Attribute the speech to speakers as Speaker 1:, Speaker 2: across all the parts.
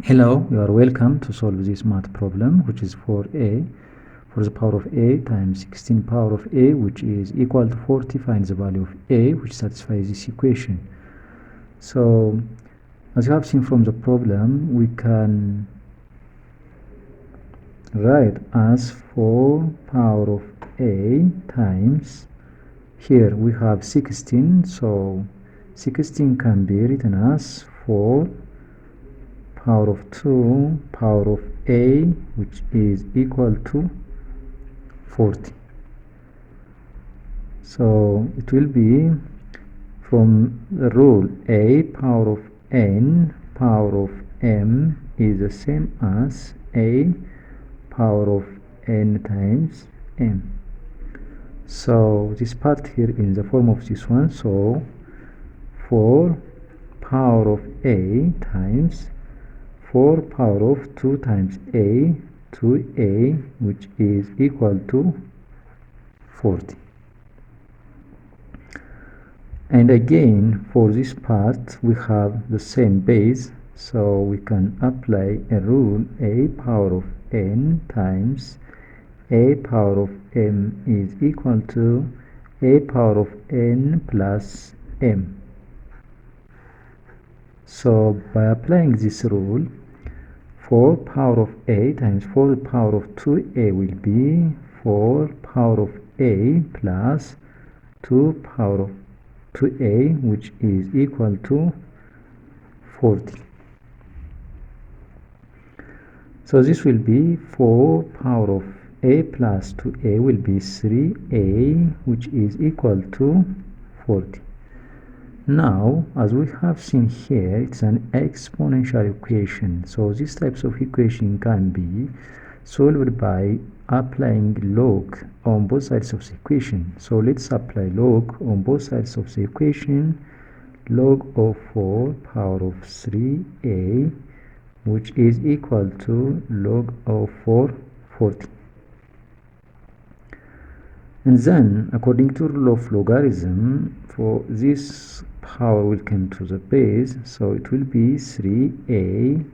Speaker 1: Hello, you are welcome to solve this math problem, which is for a for the power of a times 16 power of a, which is equal to 40. Find the value of a which satisfies this equation. So as you have seen from the problem, we can write as 4 power of a times, here we have 16, so 16 can be written as 4 power of 2 power of a, which is equal to 40. So it will be from the rule a power of n power of m is the same as a power of n times m. So this part here in the form of this one, so 4 power of a times 4 power of 2 times a, 2a, which is equal to 40. And again, for this part, we have the same base, so we can apply a rule a power of n times a power of m is equal to a power of n plus m. So by applying this rule, 4 power of a times 4 power of 2a will be 4 power of a plus 2 power of 2a, which is equal to 40. So this will be 4 power of a plus 2a will be 3a, which is equal to 40. Now, as we have seen here, it's an exponential equation. So these types of equation can be solved by applying log on both sides of the equation. So let's apply log on both sides of the equation. Log of 4 power of 3a, which is equal to log of 40. And then, according to rule of logarithm, for this power will come to the base, so it will be 3a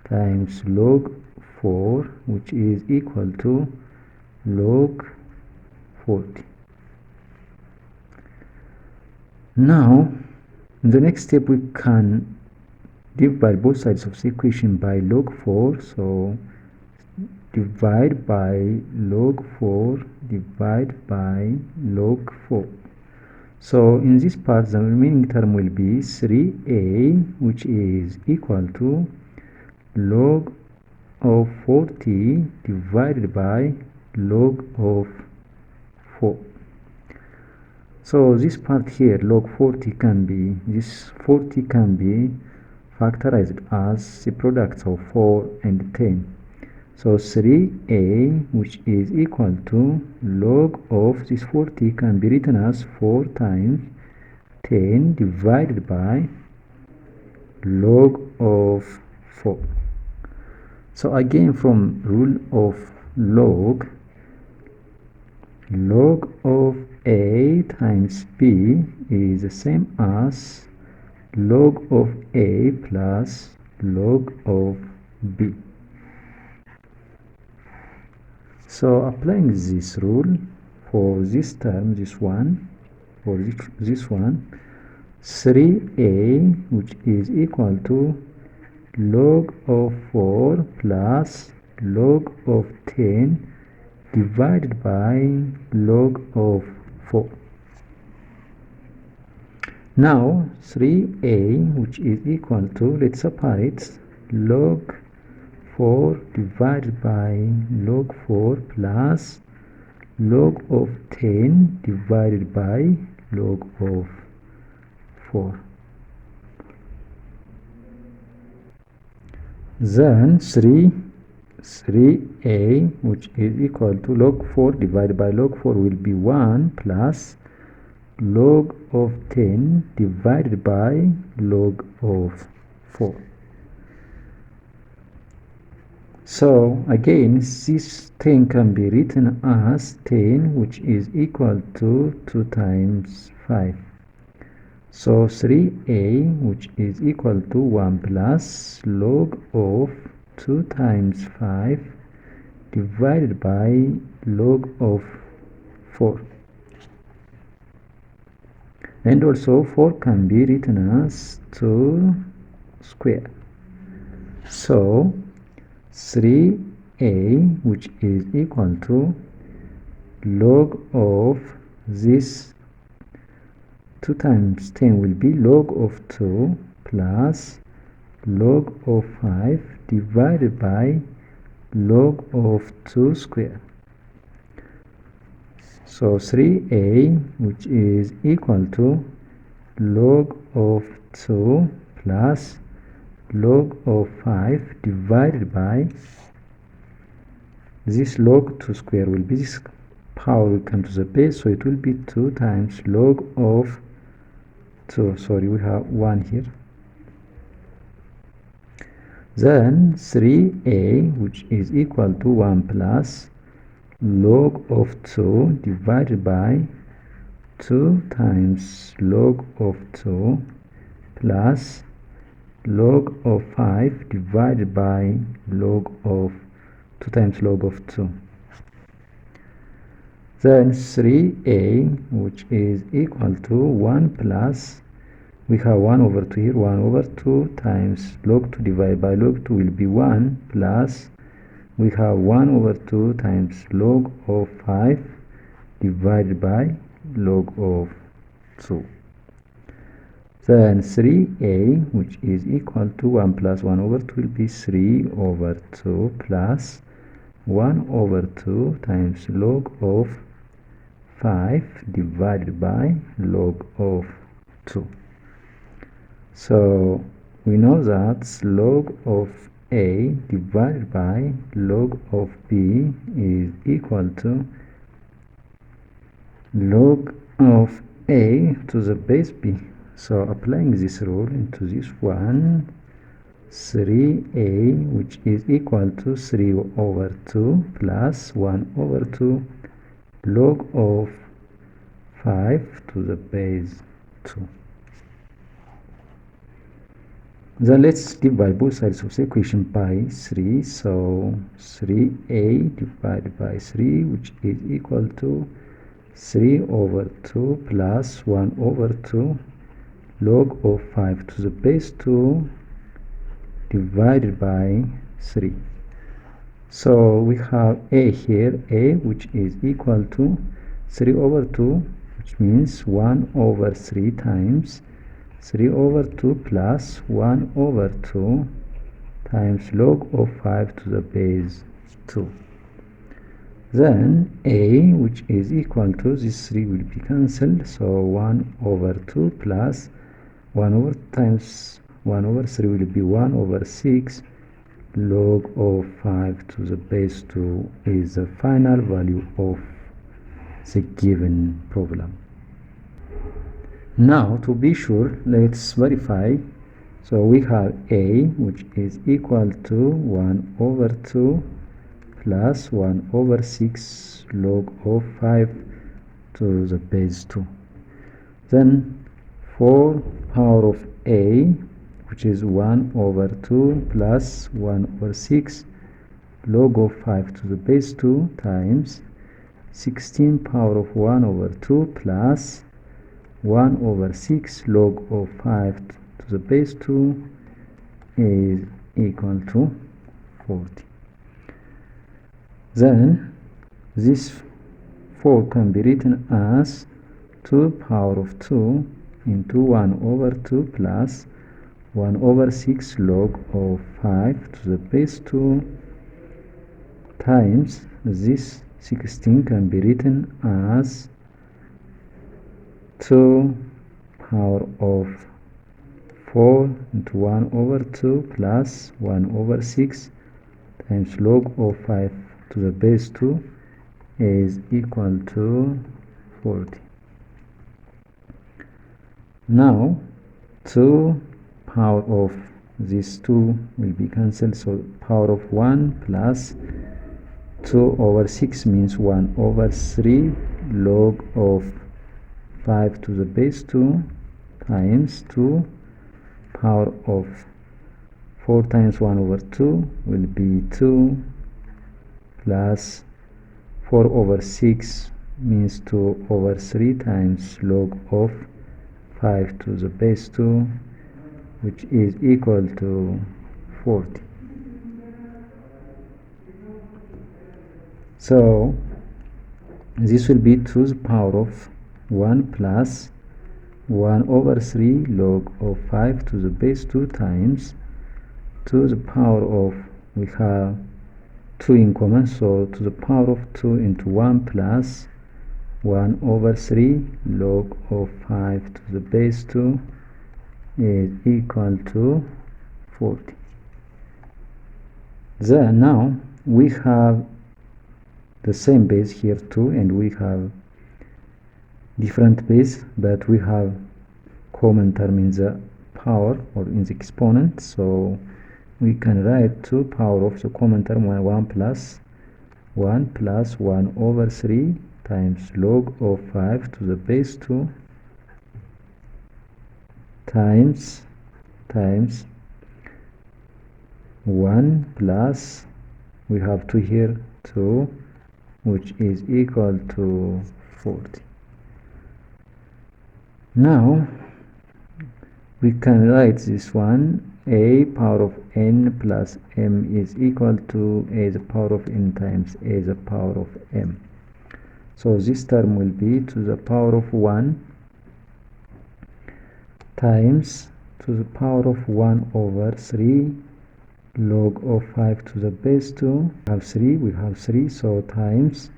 Speaker 1: times log 4, which is equal to log 40. Now, in the next step, we can divide both sides of the equation by log 4, so divide by log 4 divide by log 4. So in this part, the remaining term will be 3a, which is equal to log of 40 divided by log of 4. So this part here, log 40 can be, this 40 can be factorized as the product of 4 and 10. So 3a, which is equal to log of this 40, can be written as 4 times 10 divided by log of 4. So again, from rule of log of a times b is the same as log of a plus log of b. So applying this rule for this term, this one, for this one, 3a, which is equal to log of 4 plus log of 10 divided by log of 4. Now 3a, which is equal to, let's separate log 4 divided by log 4 plus log of 10 divided by log of 4. Then 3a, which is equal to log 4 divided by log 4 will be 1 plus log of 10 divided by log of 4. So again, this 10 can be written as 10, which is equal to 2 times 5. So 3a, which is equal to 1 plus log of 2 times 5 divided by log of 4. And also 4 can be written as 2 square. So 3a, which is equal to log of this 2 times 10 will be log of 2 plus log of 5 divided by log of 2 square. So 3a, which is equal to log of 2 plus log of 5 divided by this log 2 square will be this power will come to the base, so it will be 2 times log of 2. Sorry, we have 1 here. Then 3a, which is equal to 1 plus log of 2 divided by 2 times log of 2 plus log of 5 divided by log of 2 times log of 2. Then 3a, which is equal to 1 plus, we have 1 over 2 here, 1 over 2 times log 2 divided by log 2 will be 1 plus, we have 1 over 2 times log of 5 divided by log of 2. Then 3a, which is equal to 1 plus 1 over 2 will be 3 over 2 plus 1 over 2 times log of 5 divided by log of 2. So we know that log of a divided by log of b is equal to log of a to the base b. So applying this rule into this one, 3a, which is equal to 3 over 2 plus 1 over 2 log of 5 to the base 2. Then let's divide both sides of the equation by 3. So 3a divided by 3, which is equal to 3 over 2 plus 1 over 2 log of 5 to the base 2 divided by 3. So we have a here, a which is equal to 3 over 2, which means 1 over 3 times 3 over 2 plus 1 over 2 times log of 5 to the base 2. Then a, which is equal to, this 3 will be cancelled, so 1 over 2 plus 1 over times 1 over 3 will be 1 over 6 log of 5 to the base 2 is the final value of the given problem. Now to be sure, let's verify. So we have a, which is equal to 1 over 2 plus 1 over 6 log of 5 to the base 2. Then 4 power of a, which is 1 over 2 plus 1 over 6 log of 5 to the base 2 times 16 power of 1 over 2 plus 1 over 6 log of 5 to the base 2 is equal to 40. Then this 4 can be written as 2 power of 2 into 1 over 2 plus 1 over 6 log of 5 to the base 2 times this 16 can be written as 2 power of 4 into 1 over 2 plus 1 over 6 times log of 5 to the base 2 is equal to 40. Now 2 power of these 2 will be cancelled, so power of 1 plus 2 over 6 means 1 over 3 log of 5 to the base 2 times 2 power of 4 times 1 over 2 will be 2 plus 4 over 6 means 2 over 3 times log of 5 to the base 2, which is equal to 40. So this will be to the power of 1 plus 1 over 3 log of 5 to the base 2 times to the power of, we have 2 in common, so to the power of 2 into 1 plus 1 over 3 log of 5 to the base 2 is equal to 40. Then now we have the same base here too, and we have different base, but we have common term in the power or in the exponent, so we can write 2 power of the common term 1 plus 1 over 3 times log of 5 to the base 2 times 1 plus, we have 2 here, 2, which is equal to 40. Now we can write this one, a power of n plus m is equal to a the power of n times a the power of m. So this term will be to the power of 1 times to the power of 1 over 3 log of 5 to the base 2. We have 3, so times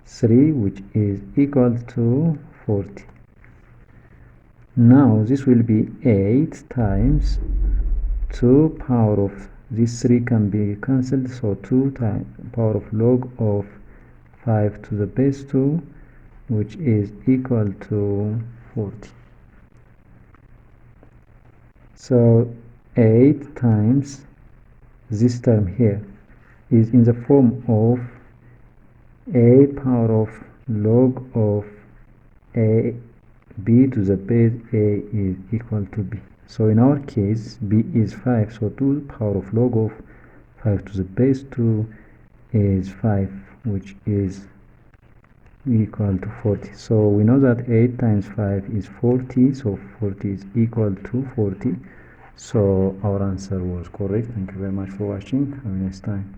Speaker 1: 3, which is equal to 40. Now this will be 8 times 2 power of, this 3 can be cancelled, so 2 times power of log of 5 to the base 2, which is equal to 40. So 8 times this term here is in the form of a power of log of a b to the base a is equal to b. So in our case b is 5, so 2 power of log of 5 to the base 2 is 5, which is equal to 40. So we know that 8 times 5 is 40, so 40 is equal to 40. So our answer was correct. Thank you very much for watching. Have a nice time.